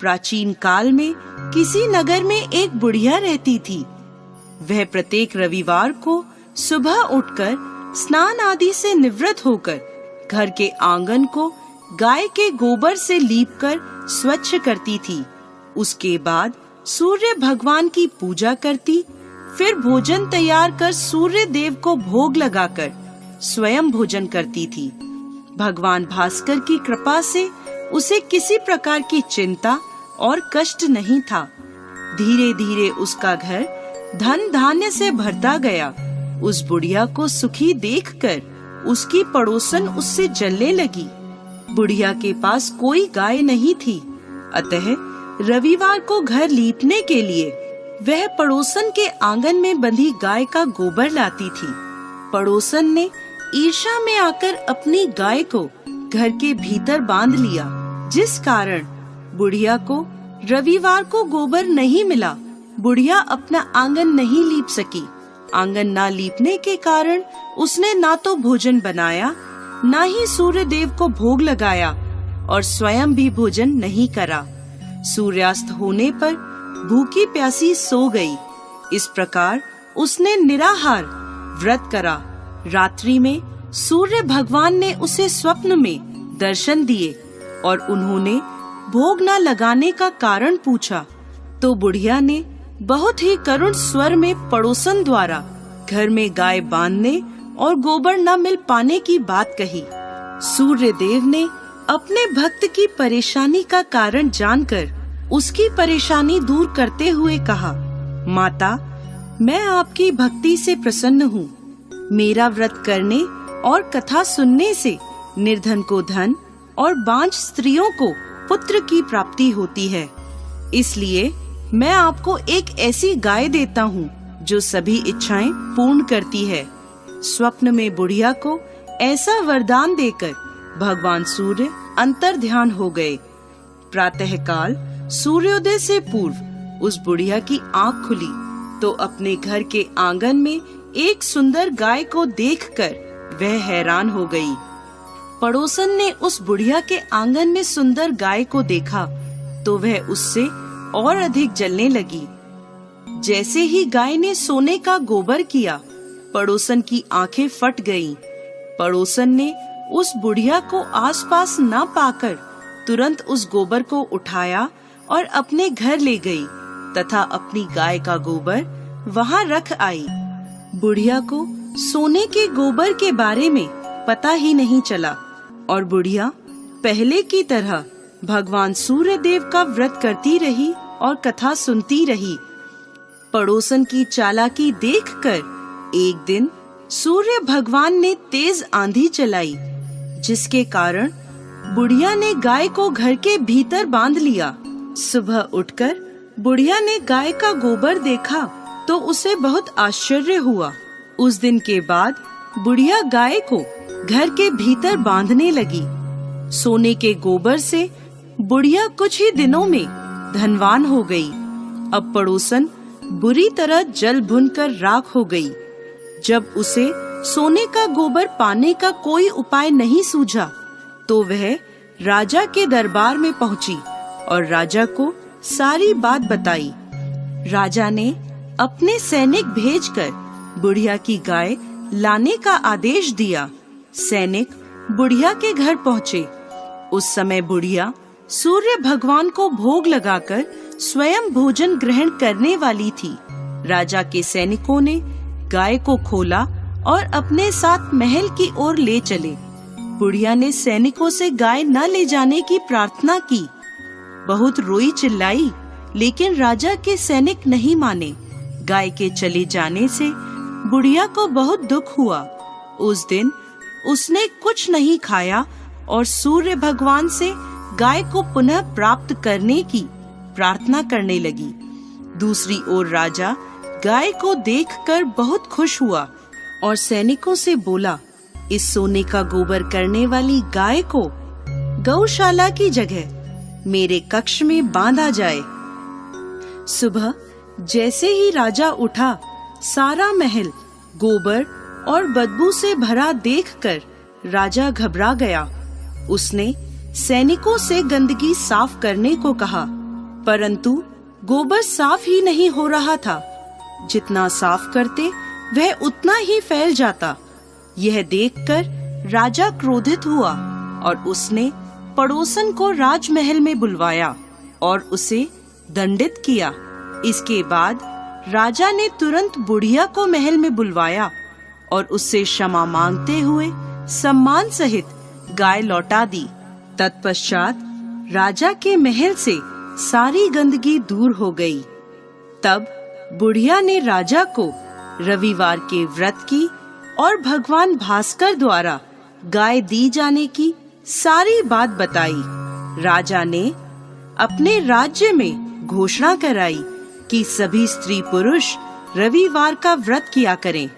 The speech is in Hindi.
प्राचीन काल में किसी नगर में एक बुढ़िया रहती थी। वह प्रत्येक रविवार को सुबह उठकर स्नान आदि से निवृत्त होकर घर के आंगन को गाय के गोबर से लीपकर स्वच्छ करती थी। उसके बाद सूर्य भगवान की पूजा करती, फिर भोजन तैयार कर सूर्य देव को भोग लगाकर स्वयं भोजन करती थी। भगवान भास्कर की कृपा से उसे किसी प्रकार की चिंता और कष्ट नहीं था। धीरे धीरे उसका घर धन धान्य से भरता गया। उस बुढ़िया को सुखी देखकर उसकी पड़ोसन उससे जलने लगी। बुढ़िया के पास कोई गाय नहीं थी, अतः रविवार को घर लीपने के लिए वह पड़ोसन के आंगन में बंधी गाय का गोबर लाती थी। पड़ोसन ने ईर्ष्या में आकर अपनी गाय को घर के भीतर बांध लिया, जिस कारण बुढ़िया को रविवार को गोबर नहीं मिला। बुढ़िया अपना आंगन नहीं लीप सकी। आंगन ना लीपने के कारण उसने ना तो भोजन बनाया, ना ही सूर्य देव को भोग लगाया और स्वयं भी भोजन नहीं करा। सूर्यास्त होने पर भूखी प्यासी सो गई। इस प्रकार उसने निराहार व्रत करा। रात्रि में सूर्य भगवान ने उसे स्वप्न में दर्शन दिए और उन्होंने भोग न लगाने का कारण पूछा, तो बुढ़िया ने बहुत ही करुण स्वर में पड़ोसन द्वारा घर में गाय बांधने और गोबर न मिल पाने की बात कही। सूर्य देव ने अपने भक्त की परेशानी का कारण जानकर उसकी परेशानी दूर करते हुए कहा, माता, मैं आपकी भक्ति से प्रसन्न हूँ। मेरा व्रत करने और कथा सुनने से निर्धन को धन और बांझ स्त्रियों को पुत्र की प्राप्ति होती है। इसलिए मैं आपको एक ऐसी गाय देता हूँ जो सभी इच्छाएं पूर्ण करती है। स्वप्न में बुढ़िया को ऐसा वरदान देकर भगवान सूर्य अंतर ध्यान हो गए। प्रातःकाल सूर्योदय से पूर्व उस बुढ़िया की आँख खुली तो अपने घर के आंगन में एक सुंदर गाय को देखकर वह हैरान हो गई। पड़ोसन ने उस बुढ़िया के आंगन में सुंदर गाय को देखा तो वह उससे और अधिक जलने लगी। जैसे ही गाय ने सोने का गोबर किया, पड़ोसन की आंखें फट गईं। पड़ोसन ने उस बुढ़िया को आसपास न पाकर तुरंत उस गोबर को उठाया और अपने घर ले गई तथा अपनी गाय का गोबर वहां रख आई। बुढ़िया को सोने के गोबर के बारे में पता ही नहीं चला और बुढ़िया पहले की तरह भगवान सूर्य देव का व्रत करती रही और कथा सुनती रही। पड़ोसन की चालाकी देखकर एक दिन सूर्य भगवान ने तेज आंधी चलाई, जिसके कारण बुढ़िया ने गाय को घर के भीतर बांध लिया। सुबह उठकर बुढ़िया ने गाय का गोबर देखा तो उसे बहुत आश्चर्य हुआ। उस दिन के बाद बुढ़िया गाय को घर के भीतर बांधने लगी। सोने के गोबर से बुढ़िया कुछ ही दिनों में धनवान हो गई। अब पड़ोसन बुरी तरह जल भुनकर राख हो गई। जब उसे सोने का गोबर पाने का कोई उपाय नहीं सूझा तो वह राजा के दरबार में पहुंची और राजा को सारी बात बताई। राजा ने अपने सैनिक भेजकर बुढ़िया की गाय लाने का आदेश दिया। सैनिक बुढ़िया के घर पहुँचे। उस समय बुढ़िया सूर्य भगवान को भोग लगाकर स्वयं भोजन ग्रहण करने वाली थी। राजा के सैनिकों ने गाय को खोला और अपने साथ महल की ओर ले चले। बुढ़िया ने सैनिकों से गाय न ले जाने की प्रार्थना की। बहुत रोई चिल्लाई, लेकिन राजा के सैनिक नहीं माने। गाय के चले जाने से बुढ़िया को बहुत दुख हुआ। उस दिन उसने कुछ नहीं खाया और सूर्य भगवान से गाय को पुनः प्राप्त करने की प्रार्थना करने लगी। दूसरी ओर राजा गाय को देखकर बहुत खुश हुआ और सैनिकों से बोला, इस सोने का गोबर करने वाली गाय को गौशाला की जगह मेरे कक्ष में बांधा जाए। सुबह जैसे ही राजा उठा, सारा महल गोबर और बदबू से भरा देखकर राजा घबरा गया। उसने सैनिकों से गंदगी साफ करने को कहा परंतु गोबर साफ ही नहीं हो रहा था। जितना साफ करते वह उतना ही फैल जाता। यह देखकर राजा क्रोधित हुआ और उसने पड़ोसन को राजमहल में बुलवाया और उसे दंडित किया। इसके बाद राजा ने तुरंत बुढ़िया को महल में बुलवाया और उससे क्षमा मांगते हुए सम्मान सहित गाय लौटा दी। तत्पश्चात राजा के महल से सारी गंदगी दूर हो गई। तब बुढ़िया ने राजा को रविवार के व्रत की और भगवान भास्कर द्वारा गाय दी जाने की सारी बात बताई। राजा ने अपने राज्य में घोषणा कराई कि सभी स्त्री पुरुष रविवार का व्रत किया करें।